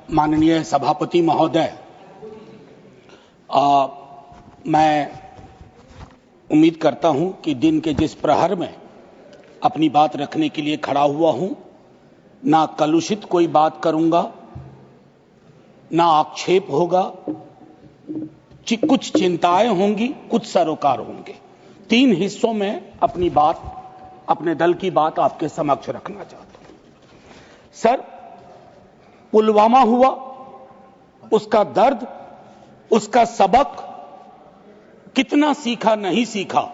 माननीय सभापति महोदय, मैं उम्मीद करता हूं कि दिन के जिस प्रहर में अपनी बात रखने के लिए खड़ा हुआ हूं, ना कलुषित कोई बात करूंगा, ना आक्षेप होगा, कुछ चिंताएं होंगी, कुछ सरोकार होंगे। 3 हिस्सों में अपनी बात, अपने दल की बात आपके समक्ष रखना चाहता हूं। सर, पुलवामा हुआ, उसका दर्द, उसका सबक कितना सीखा नहीं सीखा,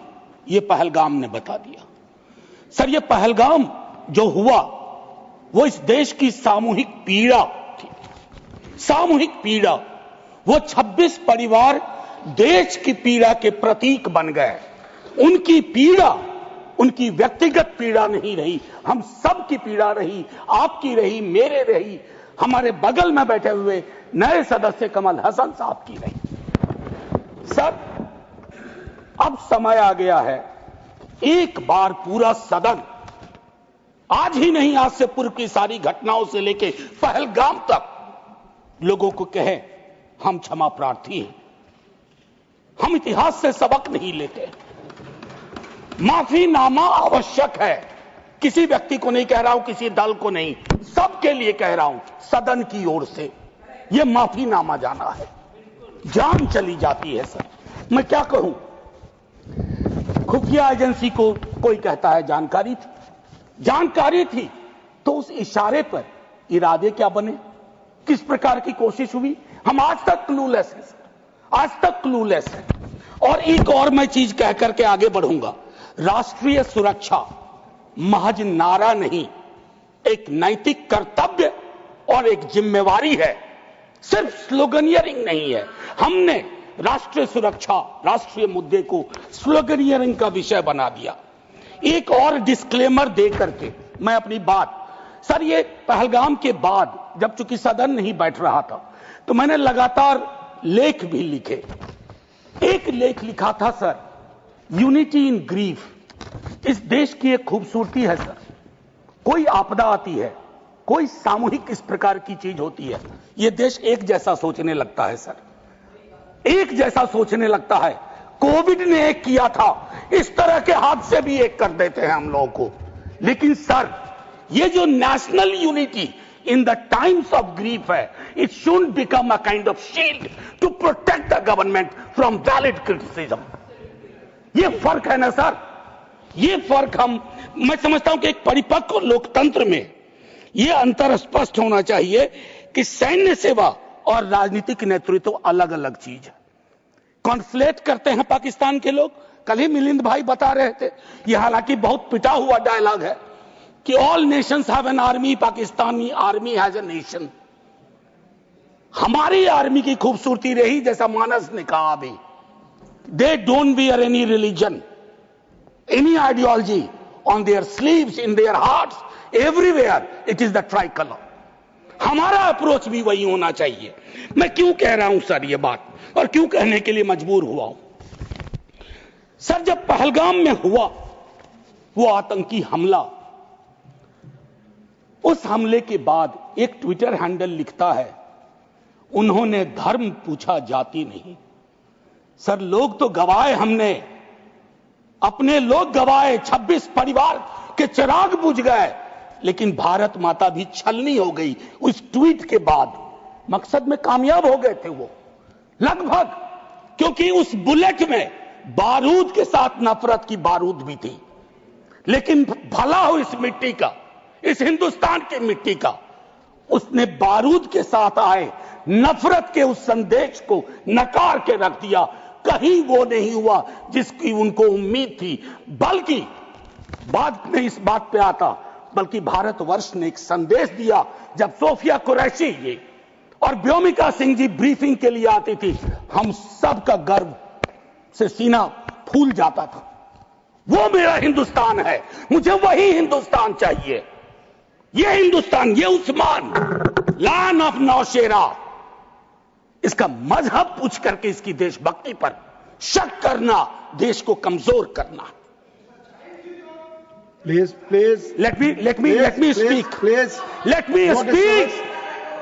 ये पहलगाम ने बता दिया। सर, ये पहलगाम जो हुआ वो इस देश की सामूहिक पीड़ा थी, सामूहिक पीड़ा। वो 26 परिवार देश की पीड़ा के प्रतीक बन गए। उनकी पीड़ा उनकी व्यक्तिगत पीड़ा नहीं रही, हम सब की पीड़ा रही, आपकी रही, मेरे रही, हमारे बगल में बैठे हुए नए सदस्य कमल हसन साहब की रही। सर, अब समय आ गया है, एक बार पूरा सदन, आज ही नहीं, आज से पूर्व की सारी घटनाओं से लेके पहलगाम तक लोगों को कहे हम क्षमा प्रार्थी हैं, हम इतिहास से सबक नहीं लेते। माफीनामा आवश्यक है। किसी व्यक्ति को नहीं कह रहा हूं, किसी दल को नहीं, सबके लिए कह रहा हूं, सदन की ओर से यह माफीनामा जाना है। जान चली जाती है। सर, मैं क्या कहूं, खुफिया एजेंसी को कोई कहता है जानकारी थी, तो उस इशारे पर इरादे क्या बने, किस प्रकार की कोशिश हुई, हम आज तक क्लूलेस हैं। आज तक क्लूलेस है। और एक और मैं चीज कह करके आगे बढ़ूंगा, राष्ट्रीय सुरक्षा महज नारा नहीं, एक नैतिक कर्तव्य और एक जिम्मेवारी है, सिर्फ स्लोगनियरिंग नहीं है। हमने राष्ट्रीय सुरक्षा, राष्ट्रीय मुद्दे को स्लोगनियरिंग का विषय बना दिया। एक और डिस्क्लेमर दे करके मैं अपनी बात, सर, ये पहलगाम के बाद जब चूंकि सदन नहीं बैठ रहा था तो मैंने लगातार लेख भी लिखे। एक लेख लिखा था, सर, यूनिटी इन ग्रीफ। इस देश की एक खूबसूरती है सर, कोई आपदा आती है, कोई सामूहिक इस प्रकार की चीज होती है, यह देश एक जैसा सोचने लगता है। सर, एक जैसा सोचने लगता है। कोविड ने एक किया था, इस तरह के हादसे भी एक कर देते हैं हम लोगों को। लेकिन सर, ये जो national unity in the times of grief है, it should become a kind of shield to protect the government from valid criticism. ये फर्क है ना सर, ये फर्क मैं समझता हूं कि एक परिपक्व लोकतंत्र में यह अंतर स्पष्ट होना चाहिए कि सैन्य सेवा और राजनीतिक नेतृत्व अलग अलग चीज है। कॉन्फ्लेट करते हैं पाकिस्तान के लोग। कल ही मिलिंद भाई बता रहे थे, यह हालांकि बहुत पिटा हुआ डायलॉग है कि all Nations have an army, Pakistani army has a nation. हमारी आर्मी की खूबसूरती रही, जैसा मानस ने कहा अभी, they don't wear any religion, any ideology on their sleeves, in their hearts, everywhere it is the tricolour. हमारा अप्रोच भी वही होना चाहिए। मैं क्यों कह रहा हूं सर ये बात, और क्यों कहने के लिए मजबूर हुआ हूं? सर, जब पहलगाम में हुआ वो आतंकी हमला, उस हमले के बाद एक ट्विटर हैंडल लिखता है, उन्होंने धर्म पूछा, जाति नहीं। सर, लोग तो गवाए, हमने अपने लोग गवाए, 26 परिवार के चिराग बुझ गए, लेकिन भारत माता भी छलनी हो गई उस ट्वीट के बाद। मकसद में कामयाब हो गए थे वो लगभग, क्योंकि उस बुलेट में बारूद के साथ नफरत की बारूद भी थी। लेकिन भला हो इस मिट्टी का, इस हिंदुस्तान की मिट्टी का, उसने बारूद के साथ आए नफरत के उस संदेश को नकार के रख दिया। कहीं वो नहीं हुआ जिसकी उनको उम्मीद थी, बल्कि बाद में इस बात पे आता, बल्कि भारतवर्ष ने एक संदेश दिया। जब सोफिया कुरैशी जी और व्योमिका सिंह जी ब्रीफिंग के लिए आती थी, हम सब का गर्व से सीना फूल जाता था। वो मेरा हिंदुस्तान है, मुझे वही हिंदुस्तान चाहिए। ये हिंदुस्तान, ये उस्मान, लैंड ऑफ नौशेरा, इसका मजहब पूछ करके इसकी देशभक्ति पर शक करना देश को कमजोर करना। Please, let me speak. Please. Let me speak.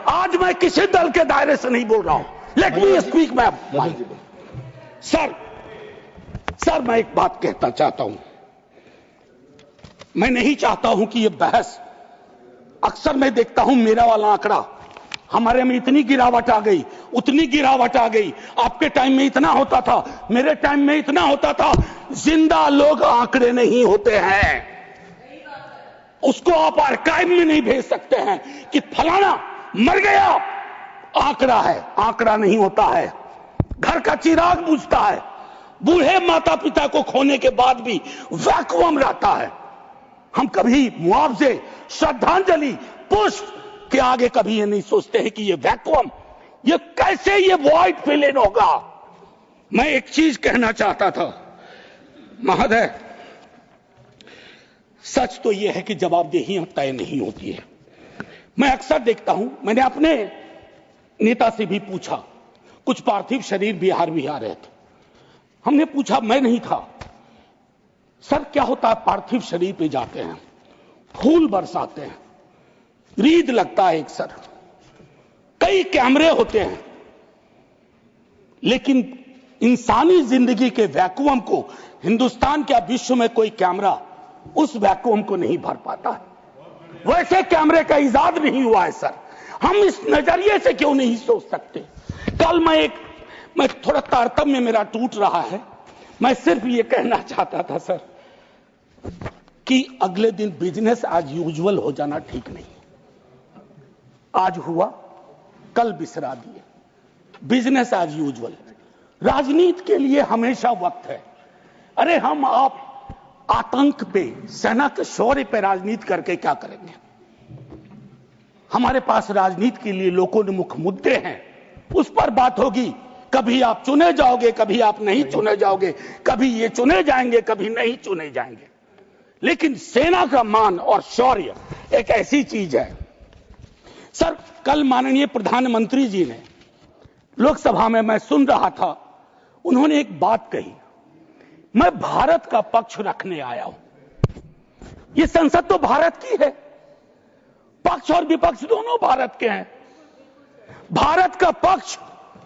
आज मैं किसी दल के दायरे से नहीं बोल रहा हूं। Let me speak my sir मैं एक बात कहना चाहता हूं। मैं नहीं चाहता हूं कि यह बहस, अक्सर मैं देखता हूं मेरा वाला आंकड़ा, हमारे में इतनी गिरावट आ गई, उतनी गिरावट आ गई, आपके टाइम में इतना होता था, मेरे टाइम में इतना होता था। जिंदा लोग आंकड़े नहीं होते हैं, उसको आप आर्काइव में नहीं भेज सकते हैं कि फलाना मर गया, आंकड़ा है, आंकड़ा नहीं होता है। घर का चिराग बुझता है, बूढ़े माता पिता को खोने के बाद भी वैक्यूम रहता है। हम कभी मुआवजे, श्रद्धांजलि, पुष्प के आगे कभी ये नहीं सोचते हैं कि ये वैक्यूम, ये कैसे ये वॉइड फिल इन होगा। मैं एक चीज कहना चाहता था महोदय, सच तो यह है कि जवाबदेही तय नहीं होती है। मैं अक्सर देखता हूं, मैंने अपने नेता से भी पूछा, कुछ पार्थिव शरीर बिहार आ रहे थे, हमने पूछा, मैं नहीं था, सर क्या होता है, पार्थिव शरीर पे जाते हैं, फूल बरसाते हैं, रीद लगता है एक सर, कई कैमरे होते हैं, लेकिन इंसानी जिंदगी के वैक्यूम को हिंदुस्तान क्या विश्व में कोई कैमरा उस वैक्यूम को नहीं भर पाता है। वैसे कैमरे का इजाद नहीं हुआ है सर। हम इस नजरिए से क्यों नहीं सोच सकते। कल मैं थोड़ा तारतम्य मेरा टूट रहा है, मैं सिर्फ ये कहना चाहता था सर कि अगले दिन बिजनेस एज यूजुअल हो जाना ठीक नहीं। आज हुआ, कल बिसरा दिए, बिजनेस एज यूजुअल। राजनीति के लिए हमेशा वक्त है। अरे हम आप आतंक पे, सेना के शौर्य पे राजनीति करके क्या करेंगे। हमारे पास राजनीति के लिए लोकोन्मुख मुद्दे हैं, उस पर बात होगी। कभी आप चुने जाओगे, कभी आप नहीं चुने जाओगे, कभी ये चुने जाएंगे, कभी नहीं चुने जाएंगे। लेकिन सेना का मान और शौर्य एक ऐसी चीज है। सर कल माननीय प्रधानमंत्री जी ने लोकसभा में, मैं सुन रहा था, उन्होंने एक बात कही, मैं भारत का पक्ष रखने आया हूं। ये संसद तो भारत की है, पक्ष और विपक्ष दोनों भारत के हैं। भारत का पक्ष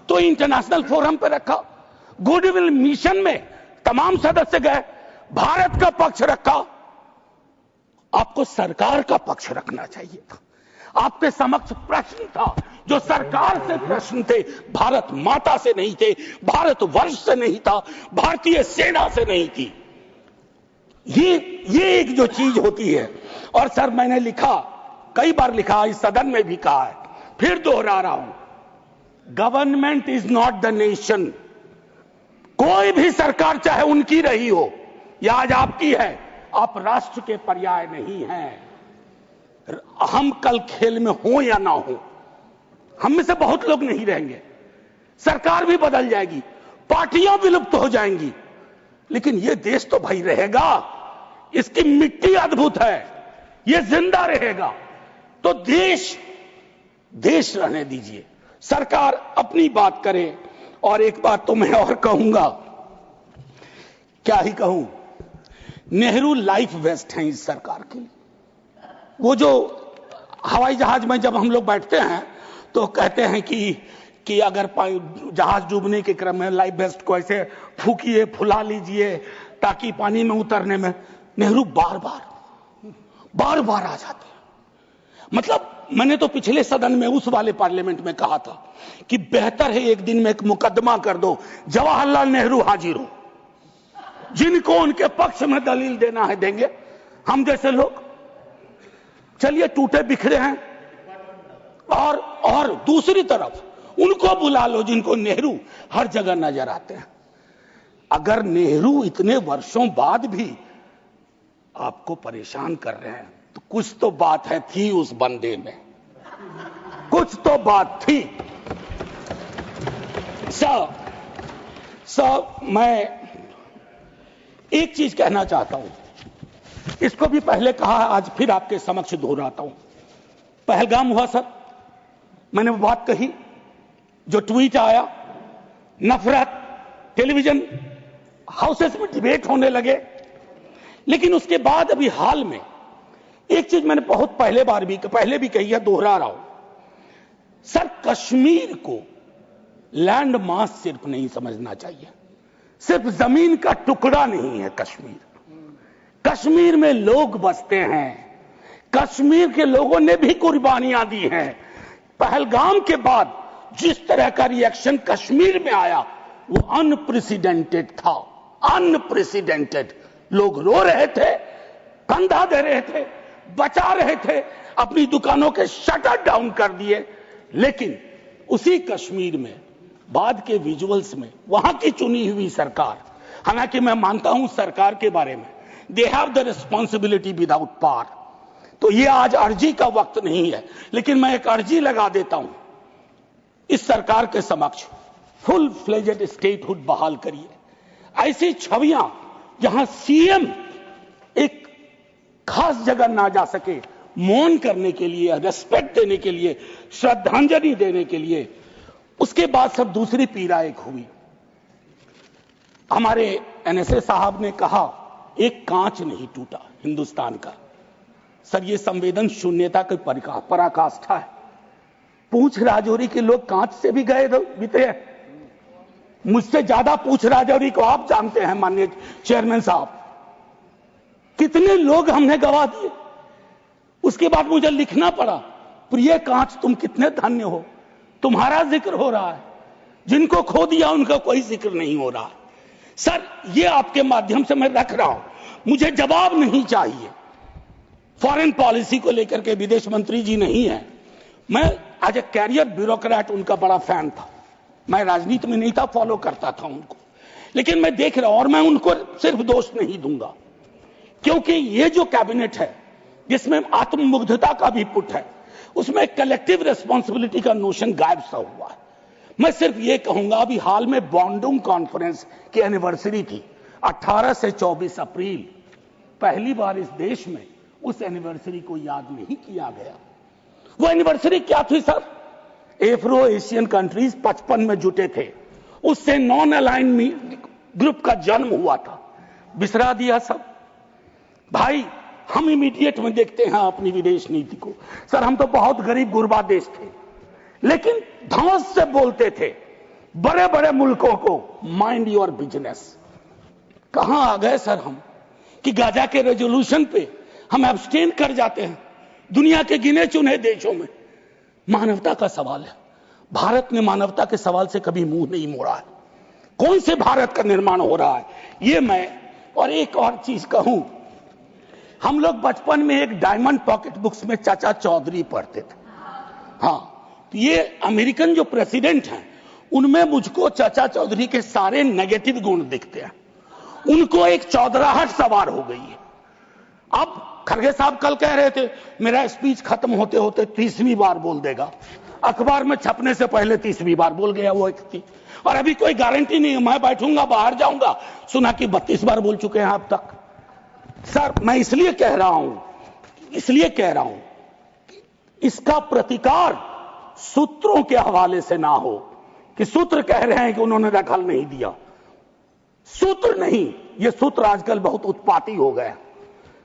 तो इंटरनेशनल फोरम पर रखा, गुडविल मिशन में तमाम सदस्य गए, भारत का पक्ष रखा। आपको सरकार का पक्ष रखना चाहिए था। आपके समक्ष प्रश्न था, जो सरकार से प्रश्न थे, भारत माता से नहीं थे, भारत वर्ष से नहीं था, भारतीय सेना से नहीं थी। ये एक जो चीज होती है। और सर मैंने लिखा, कई बार लिखा, इस सदन में भी कहा है, फिर दोहरा रहा हूं, government is not the nation. कोई भी सरकार चाहे उनकी रही हो या आज आपकी है, आप राष्ट्र के पर्याय नहीं हैं। हम कल खेल में हो या ना हो, हम में से बहुत लोग नहीं रहेंगे, सरकार भी बदल जाएगी, पार्टियां विलुप्त हो जाएंगी, लेकिन यह देश तो भाई रहेगा। इसकी मिट्टी अद्भुत है, यह जिंदा रहेगा। तो देश रहने दीजिए, सरकार अपनी बात करे। और एक बात तो मैं और कहूंगा, क्या ही कहूं, नेहरू लाइफ वेस्ट है इस सरकार की। वो जो हवाई जहाज में जब हम लोग बैठते हैं तो कहते हैं कि अगर जहाज डूबने के क्रम में लाइफ वेस्ट को ऐसे फूकिए, फुला लीजिए ताकि पानी में उतरने में, नेहरू बार बार आ जाते हैं। मतलब मैंने तो पिछले सदन में, उस वाले पार्लियामेंट में कहा था कि बेहतर है एक दिन में एक मुकदमा कर दो, जवाहरलाल नेहरू हाजिर हो, जिनको उनके पक्ष में दलील देना है देंगे, हम जैसे लोग चलिए टूटे बिखरे हैं। और दूसरी तरफ उनको बुला लो जिनको नेहरू हर जगह नजर आते हैं। अगर नेहरू इतने वर्षों बाद भी आपको परेशान कर रहे हैं तो कुछ तो बात है, थी उस बंदे में, कुछ तो बात थी। मैं एक चीज कहना चाहता हूं, इसको भी पहले कहा, आज फिर आपके समक्ष दोहराता हूं। पहलगाम हुआ सर, मैंने वो बात कही, जो ट्वीट आया, नफरत, टेलीविजन हाउसेस में डिबेट होने लगे। लेकिन उसके बाद अभी हाल में एक चीज मैंने बहुत पहले भी कही है, दोहरा रहा हूं। सर, कश्मीर को लैंड मास सिर्फ नहीं समझना चाहिए, सिर्फ जमीन का टुकड़ा नहीं है कश्मीर। कश्मीर में लोग बसते हैं, कश्मीर के लोगों ने भी कुर्बानियां दी हैं। पहलगाम के बाद जिस तरह का रिएक्शन कश्मीर में आया वो अनप्रेसिडेंटेड था, अनप्रेसिडेंटेड। लोग रो रहे थे, कंधा दे रहे थे, बचा रहे थे, अपनी दुकानों के शटर डाउन कर दिए। लेकिन उसी कश्मीर में बाद के विजुअल्स में वहां की चुनी हुई सरकार, हालांकि मैं मानता हूं सरकार के बारे में, they have the responsibility without power, तो ये आज अर्जी का वक्त नहीं है, लेकिन मैं एक अर्जी लगा देता हूं इस सरकार के समक्ष, फुल फ्लेजेड स्टेटहुड बहाल करिए। ऐसी छवियां जहां सीएम एक खास जगह ना जा सके, मौन करने के लिए, रेस्पेक्ट देने के लिए, श्रद्धांजलि देने के लिए, उसके बाद सब दूसरी पीड़ा एक हुई। हमारे एनएसए साहब ने कहा एक कांच नहीं टूटा हिंदुस्तान का। सर, ये संवेदन शून्यता की पराकाष्ठा है। पूंछ राजौरी के लोग कांच से भी गए बीते हैं। मुझसे ज्यादा पूंछ राजौरी को आप जानते हैं माननीय चेयरमैन साहब, कितने लोग हमने गवा दिए। उसके बाद मुझे लिखना पड़ा, प्रिय कांच तुम कितने धन्य हो, तुम्हारा जिक्र हो रहा है, जिनको खो दिया उनका कोई जिक्र नहीं हो रहा। सर, ये आपके माध्यम से मैं रख रहा हूं, मुझे जवाब नहीं चाहिए। फॉरेन पॉलिसी को लेकर के विदेश मंत्री जी नहीं है, मैं आज एक कैरियर ब्यूरोक्रेट उनका बड़ा फैन था। मैं राजनीति में नहीं था, फॉलो करता था उनको, लेकिन मैं देख रहा हूं और मैं उनको सिर्फ दोष नहीं दूंगा, क्योंकि ये जो कैबिनेट है जिसमें आत्ममुग्धता का भी पुट है, उसमें कलेक्टिव रिस्पॉन्सिबिलिटी का नोशन गायब सा हुआ है। मैं सिर्फ ये कहूंगा, अभी हाल में बॉन्डुंग कॉन्फ्रेंस की एनिवर्सरी थी 18 से 24 अप्रैल, पहली बार इस देश में उस एनिवर्सरी को याद नहीं किया गया। वो एनिवर्सरी क्या थी सर? एफ्रो एशियन कंट्रीज 55 में जुटे थे, उससे नॉन अलाइन ग्रुप का जन्म हुआ था, बिसरा दिया सब। भाई, हम इमीडिएट में देखते हैं अपनी विदेश नीति को। सर, हम तो बहुत गरीब गुरबा देश थे, लेकिन धौंस से बोलते थे बड़े बड़े मुल्कों को, माइंड योर बिजनेस। कहां आ गए सर हम कि गाजा के रेजोल्यूशन पे हम एब्सटेन कर जाते हैं दुनिया के गिने चुने देशों में। मानवता का सवाल है, भारत ने मानवता के सवाल से कभी मुंह नहीं मोड़ा है। कौन से भारत का निर्माण हो रहा है ये मैं, और एक और चीज कहूं, हम लोग बचपन में एक डायमंड पॉकेट बुक्स में चाचा चौधरी पढ़ते थे। हाँ, तो ये अमेरिकन जो प्रेसिडेंट हैं उनमें मुझको चाचा चौधरी के सारे नेगेटिव गुण दिखते हैं। उनको एक चौधराहट सवार हो गई है। अब खरगे साहब कल कह रहे थे मेरा स्पीच खत्म होते होते 30वीं बार बोल देगा, अखबार में छपने से पहले 30वीं बार बोल गया वो व्यक्ति, और अभी कोई गारंटी नहीं है, मैं बैठूंगा बाहर जाऊंगा सुना कि 32 बार बोल चुके हैं अब तक। सर, मैं इसलिए कह रहा हूं इसका प्रतिकार सूत्रों के हवाले से ना हो कि सूत्र कह रहे हैं कि उन्होंने दखल नहीं दिया। सूत्र नहीं, ये सूत्र आजकल बहुत उत्पाती हो गए,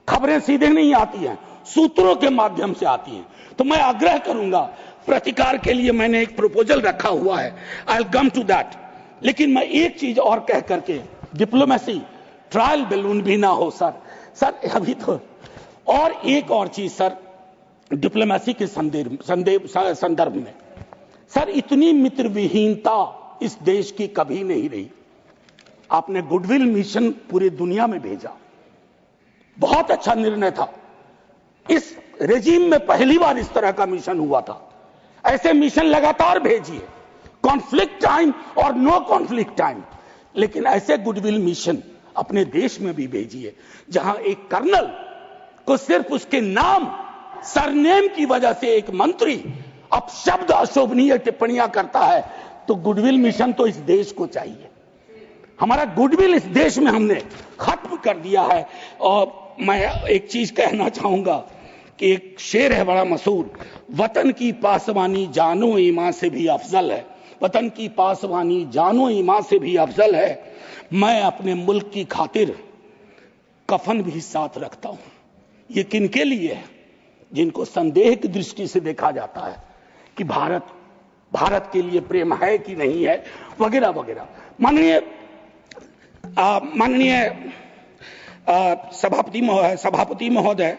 खबरें सीधे नहीं आती हैं, सूत्रों के माध्यम से आती हैं। तो मैं आग्रह करूंगा, प्रतिकार के लिए मैंने एक प्रपोजल रखा हुआ है, I will come to that. लेकिन मैं एक चीज और कह करके, डिप्लोमेसी ट्रायल बैलून भी ना हो सर अभी तो। और एक और चीज सर, डिप्लोमेसी के संदर्भ में सर, इतनी मित्र विहीनता इस देश की कभी नहीं रही। आपने गुडविल मिशन पूरी दुनिया में भेजा, बहुत अच्छा निर्णय था। इस रेजिम में पहली बार इस तरह का मिशन हुआ था। ऐसे मिशन लगातार भेजिए, कॉन्फ्लिक्ट टाइम और नो कॉन्फ्लिक्ट टाइम, लेकिन ऐसे गुडविल मिशन अपने देश में भी भेजिए जहां एक कर्नल को सिर्फ उसके नाम, सरनेम की वजह से एक मंत्री अपशब्द अशोभनीय टिप्पणियां करता है। तो गुडविल मिशन तो इस देश को चाहिए। हमारा गुडविल इस देश में हमने खत्म कर दिया है। और मैं एक चीज कहना चाहूंगा कि एक शेर है बड़ा मशहूर, वतन की पासवानी जानो ईमान से भी अफजल है, वतन की पासवानी जानो ईमान से भी अफजल है। मैं अपने मुल्क की खातिर कफन भी साथ रखता हूं। ये किनके लिए है? जिनको संदेह की दृष्टि से देखा जाता है कि भारत भारत के लिए प्रेम है कि नहीं है, वगैरह वगैरह। माननीय सभापति महोदय,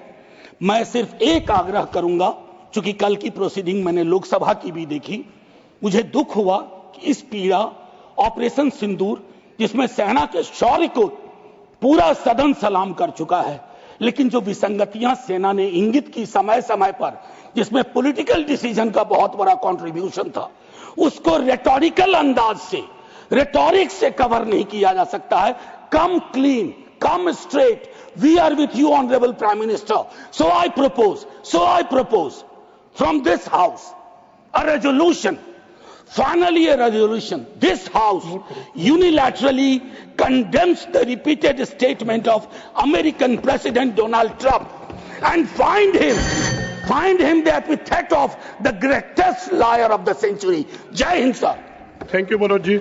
मैं सिर्फ एक आग्रह करूंगा, चूंकि कल की प्रोसीडिंग मैंने लोकसभा की भी देखी, मुझे दुख हुआ कि इस पीड़ा ऑपरेशन सिंदूर, जिसमें सेना के शौर्य को पूरा सदन सलाम कर चुका है, लेकिन जो विसंगतियां सेना ने इंगित की समय समय पर, जिसमें पॉलिटिकल डिसीजन का बहुत बड़ा कंट्रीब्यूशन था, उसको रेटोरिकल अंदाज से, रेटोरिक से कवर नहीं किया जा सकता है। Come clean, come straight, we are with you honourable prime minister, so I propose from this house a resolution, finally a resolution. This house unilaterally condemns the repeated statement of American President Donald Trump and find him the epithet of the greatest liar of the century. Jai Hind, sir. Thank you, Manoj ji.